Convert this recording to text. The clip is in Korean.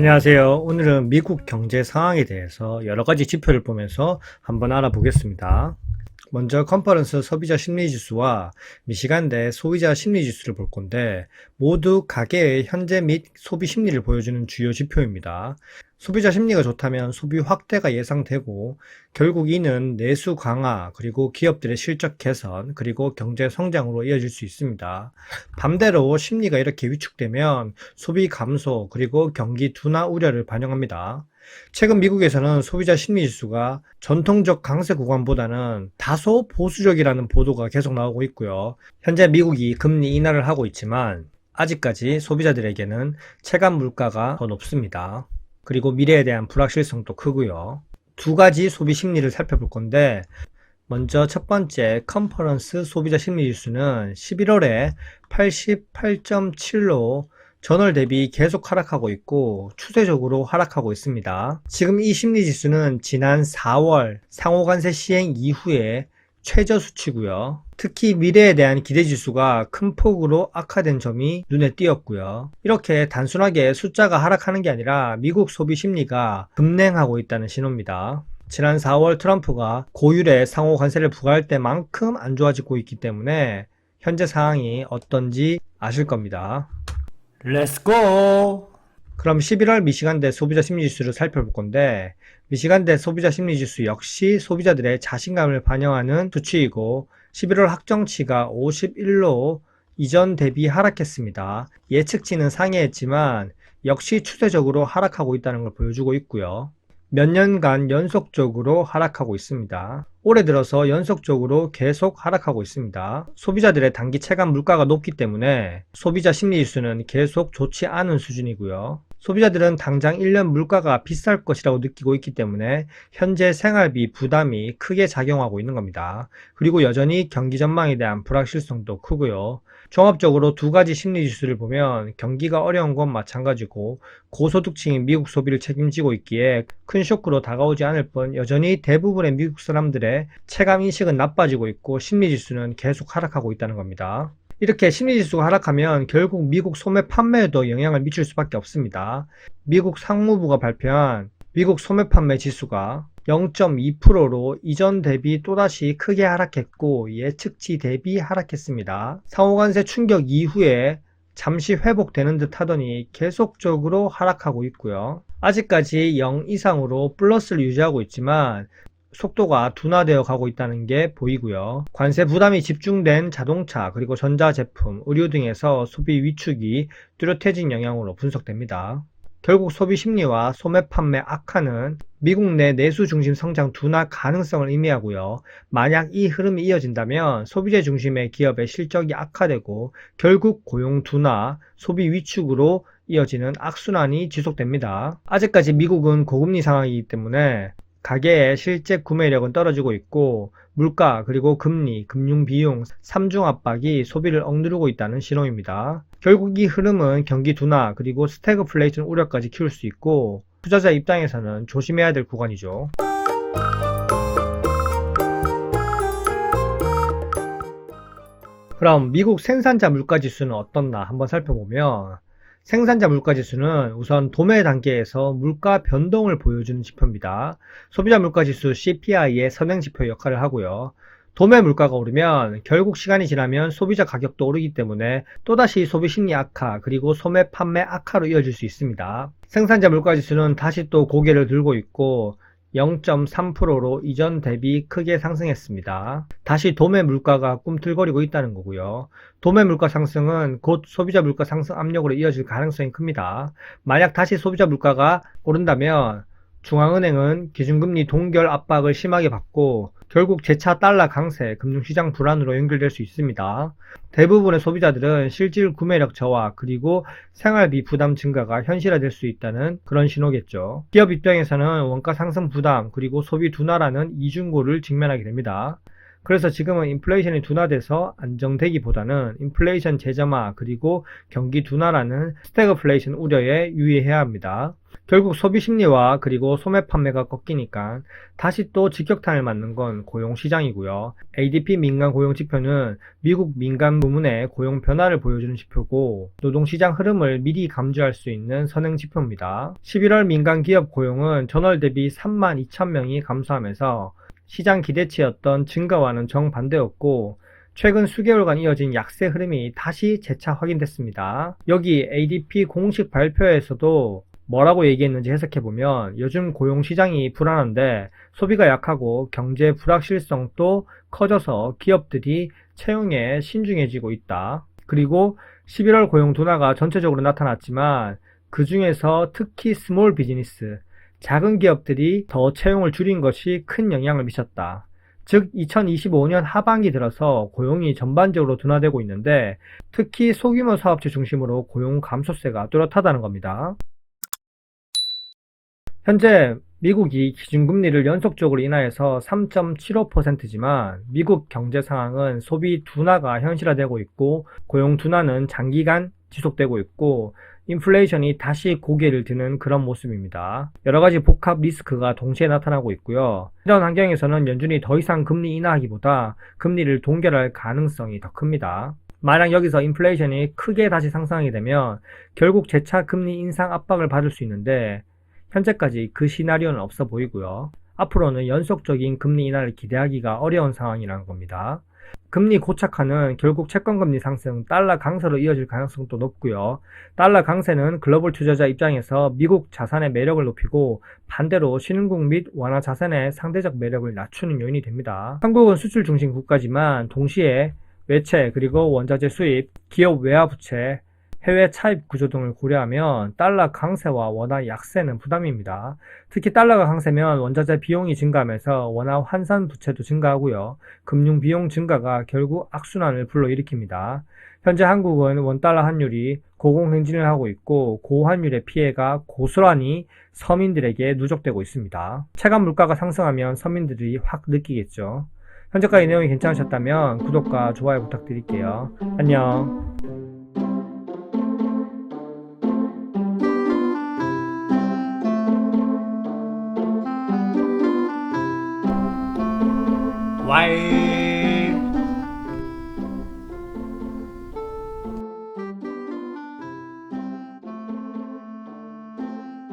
안녕하세요. 오늘은 미국 경제 상황에 대해서 여러 가지 지표를 보면서 한번 알아보겠습니다. 먼저 컨퍼런스 소비자 심리지수와 미시간대 소비자 심리지수를 볼 건데 모두 가계의 현재 및 소비 심리를 보여주는 주요 지표입니다. 소비자 심리가 좋다면 소비 확대가 예상되고 결국 이는 내수 강화 그리고 기업들의 실적 개선 그리고 경제 성장으로 이어질 수 있습니다. 반대로 심리가 이렇게 위축되면 소비 감소 그리고 경기 둔화 우려를 반영합니다. 최근 미국에서는 소비자 심리지수가 전통적 강세 구간보다는 다소 보수적이라는 보도가 계속 나오고 있고요. 현재 미국이 금리 인하를 하고 있지만 아직까지 소비자들에게는 체감 물가가 더 높습니다. 그리고 미래에 대한 불확실성도 크고요. 두 가지 소비 심리를 살펴볼 건데 먼저 첫 번째 컨퍼런스 소비자 심리지수는 11월에 88.7로 전월 대비 계속 하락하고 있고 추세적으로 하락하고 있습니다. 지금 이 심리지수는 지난 4월 상호관세 시행 이후에 최저 수치고요. 특히 미래에 대한 기대지수가 큰 폭으로 악화된 점이 눈에 띄었고요. 이렇게 단순하게 숫자가 하락하는 게 아니라 미국 소비 심리가 급냉하고 있다는 신호입니다. 지난 4월 트럼프가 고율의 상호관세를 부과할 때만큼 안 좋아지고 있기 때문에 현재 상황이 어떤지 아실 겁니다. 렛츠고! 그럼 11월 미시간대 소비자 심리지수를 살펴볼 건데 미시간대 소비자 심리지수 역시 소비자들의 자신감을 반영하는 수치이고 11월 확정치가 51로 이전 대비 하락했습니다. 예측치는 상회했지만 역시 추세적으로 하락하고 있다는 걸 보여주고 있고요. 몇 년간 연속적으로 하락하고 있습니다. 올해 들어서 연속적으로 계속 하락하고 있습니다. 소비자들의 단기 체감 물가가 높기 때문에 소비자 심리지수는 계속 좋지 않은 수준이고요. 소비자들은 당장 1년 물가가 비쌀 것이라고 느끼고 있기 때문에 현재 생활비 부담이 크게 작용하고 있는 겁니다. 그리고 여전히 경기 전망에 대한 불확실성도 크고요. 종합적으로 두 가지 심리지수를 보면 경기가 어려운 건 마찬가지고 고소득층이 미국 소비를 책임지고 있기에 큰 쇼크로 다가오지 않을 뿐 여전히 대부분의 미국 사람들의 체감 인식은 나빠지고 있고 심리지수는 계속 하락하고 있다는 겁니다. 이렇게 심리지수가 하락하면 결국 미국 소매 판매에도 영향을 미칠 수밖에 없습니다. 미국 상무부가 발표한 미국 소매 판매 지수가 0.2%로 이전 대비 또다시 크게 하락했고 예측치 대비 하락했습니다. 상호관세 충격 이후에 잠시 회복되는 듯 하더니 계속적으로 하락하고 있고요. 아직까지 0 이상으로 플러스를 유지하고 있지만 속도가 둔화되어 가고 있다는 게 보이고요. 관세 부담이 집중된 자동차 그리고 전자제품, 의류 등에서 소비 위축이 뚜렷해진 영향으로 분석됩니다. 결국 소비 심리와 소매 판매 악화는 미국 내 내수 중심 성장 둔화 가능성을 의미하고요. 만약 이 흐름이 이어진다면 소비재 중심의 기업의 실적이 악화되고 결국 고용 둔화, 소비 위축으로 이어지는 악순환이 지속됩니다. 아직까지 미국은 고금리 상황이기 때문에 가계의 실제 구매력은 떨어지고 있고 물가 그리고 금리, 금융비용, 삼중 압박이 소비를 억누르고 있다는 신호입니다. 결국 이 흐름은 경기 둔화 그리고 스태그플레이션 우려까지 키울 수 있고 투자자 입장에서는 조심해야 될 구간이죠. 그럼 미국 생산자 물가지수는 어떻나 한번 살펴보면 생산자 물가지수는 우선 도매 단계에서 물가 변동을 보여주는 지표입니다. 소비자 물가지수 CPI의 선행지표 역할을 하고요. 도매 물가가 오르면 결국 시간이 지나면 소비자 가격도 오르기 때문에 또다시 소비 심리 악화 그리고 소매 판매 악화로 이어질 수 있습니다. 생산자 물가지수는 다시 또 고개를 들고 있고 0.3%로 이전 대비 크게 상승했습니다. 다시 도매 물가가 꿈틀거리고 있다는 거고요. 도매 물가 상승은 곧 소비자 물가 상승 압력으로 이어질 가능성이 큽니다. 만약 다시 소비자 물가가 오른다면 중앙은행은 기준금리 동결 압박을 심하게 받고 결국 재차 달러 강세, 금융시장 불안으로 연결될 수 있습니다. 대부분의 소비자들은 실질 구매력 저하 그리고 생활비 부담 증가가 현실화될 수 있다는 그런 신호겠죠. 기업 입장에서는 원가 상승 부담 그리고 소비 둔화라는 이중고를 직면하게 됩니다. 그래서 지금은 인플레이션이 둔화돼서 안정되기보다는 인플레이션 재점화 그리고 경기 둔화라는 스태그플레이션 우려에 유의해야 합니다. 결국 소비 심리와 그리고 소매 판매가 꺾이니까 다시 또 직격탄을 맞는 건 고용시장이고요. ADP 민간 고용 지표는 미국 민간 부문의 고용 변화를 보여주는 지표고 노동시장 흐름을 미리 감지할 수 있는 선행 지표입니다. 11월 민간 기업 고용은 전월 대비 3만 2천 명이 감소하면서 시장 기대치였던 증가와는 정반대였고 최근 수개월간 이어진 약세 흐름이 다시 재차 확인됐습니다. 여기 ADP 공식 발표에서도 뭐라고 얘기했는지 해석해보면 요즘 고용시장이 불안한데 소비가 약하고 경제 불확실성도 커져서 기업들이 채용에 신중해지고 있다. 그리고 11월 고용 둔화가 전체적으로 나타났지만 그 중에서 특히 스몰 비즈니스, 작은 기업들이 더 채용을 줄인 것이 큰 영향을 미쳤다. 즉 2025년 하반기 들어서 고용이 전반적으로 둔화되고 있는데 특히 소규모 사업체 중심으로 고용 감소세가 뚜렷하다는 겁니다. 현재 미국이 기준금리를 연속적으로 인하해서 3.75%지만 미국 경제 상황은 소비 둔화가 현실화되고 있고 고용 둔화는 장기간 지속되고 있고 인플레이션이 다시 고개를 드는 그런 모습입니다. 여러가지 복합 리스크가 동시에 나타나고 있고요. 이런 환경에서는 연준이 더 이상 금리 인하하기보다 금리를 동결할 가능성이 더 큽니다. 만약 여기서 인플레이션이 크게 다시 상승하게 되면 결국 재차 금리 인상 압박을 받을 수 있는데 현재까지 그 시나리오는 없어 보이고요. 앞으로는 연속적인 금리 인하를 기대하기가 어려운 상황이라는 겁니다. 금리 고착화는 결국 채권금리 상승, 달러 강세로 이어질 가능성도 높고요. 달러 강세는 글로벌 투자자 입장에서 미국 자산의 매력을 높이고 반대로 신흥국 및 완화 자산의 상대적 매력을 낮추는 요인이 됩니다. 한국은 수출 중심 국가지만 동시에 외채 그리고 원자재 수입, 기업 외화 부채, 해외 차입 구조 등을 고려하면 달러 강세와 원화 약세는 부담입니다. 특히 달러가 강세면 원자재 비용이 증가하면서 원화 환산 부채도 증가하고요. 금융 비용 증가가 결국 악순환을 불러일으킵니다. 현재 한국은 원달러 환율이 고공행진을 하고 있고 고환율의 피해가 고스란히 서민들에게 누적되고 있습니다. 체감 물가가 상승하면 서민들이 확 느끼겠죠. 현재까지 내용이 괜찮으셨다면 구독과 좋아요 부탁드릴게요. 안녕. Why